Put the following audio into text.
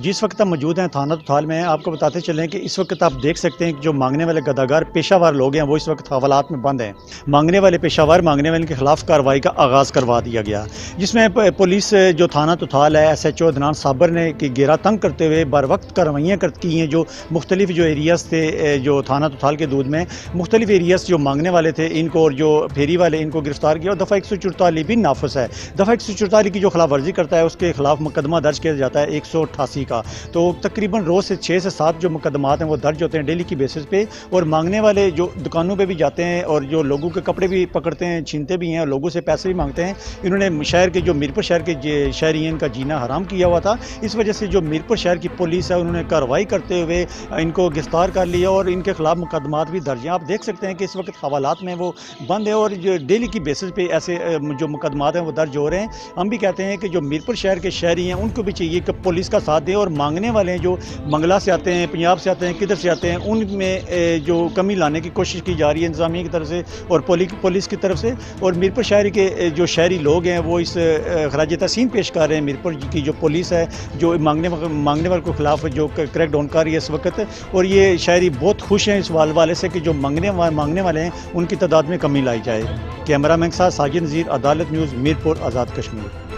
जिस वक्त हम मौजूद हैं थाना तुथाल में, आपको बताते चलें कि इस वक्त आप देख सकते हैं कि जो मांगने वाले गदागार पेशावर लोग हैं वो इस वक्त हवालात में बंद हैं। मांगने वाले पेशावर मांगने वाले के खिलाफ कार्रवाई का आगाज़ करवा दिया गया, जिसमें पुलिस जो थाना तुथाल है SHO अदनान साबर ने की घेरा तंग करते हुए बर वक्त कार्रवाइयाँ की हैं। जो मुख्तलिफ जो एरियाज़ थे जो थाना तुथाल के दूध में मुख्तलिफ एरियाज़ जो मांगने वाले थे इनको और जो फेरी वाले इनको गिरफ्तार किया और दफ़ा 144 भी नाफिस है। दफ़ा 144 की जो खिलाफ वर्जी करता है उसके खिलाफ मुकदमा दर्ज किया जाता है 188 का। तो तकरीबन रोज़ से 6 से 7 जो मुकदमात हैं वो दर्ज होते हैं डेली की बेसिस पे। और मांगने वाले जो दुकानों पे भी जाते हैं और जो लोगों के कपड़े भी पकड़ते हैं, छीनते भी हैं और लोगों से पैसे भी मांगते हैं। इन्होंने शहर के जो मीरपुर शहर के शहरी हैं इनका जीना हराम किया हुआ था। इस वजह से जो मीरपुर शहर की पुलिस है उन्होंने कार्रवाई करते हुए इनको गिरफ्तार कर लिया और इनके खिलाफ मुकदमात भी दर्ज हैं। आप देख सकते हैं कि इस वक्त हवालात में वो बंद है और जो डेली की बेसिस पे ऐसे जो मुकदमात हैं वो दर्ज हो रहे हैं। हम भी कहते हैं कि जो मीरपुर शहर के शहरी हैं उनको भी चाहिए कि पुलिस का साथ दें और मांगने वाले हैं जो मंगला से आते हैं, पंजाब से आते हैं, किधर से आते हैं, उनमें जो कमी लाने की कोशिश की जा रही है इंतजामिया की तरफ से और पुलिस की तरफ से। और मीरपुर शहर के जो शहरी लोग हैं वो इस खराज तहसीन पेश कर रहे हैं मीरपुर की जो पुलिस है जो मांगने वाले के खिलाफ जो क्रैक डाउन कर रही है इस वक्त। और ये शहरी बहुत खुश हैं इस वाले से कि जो मांगने वाले हैं उनकी तादाद में कमी लाई जाए। कैमरा मैन के साथ साजिद नज़ीर, अदालत न्यूज़, मीरपुर, आज़ाद कश्मीर।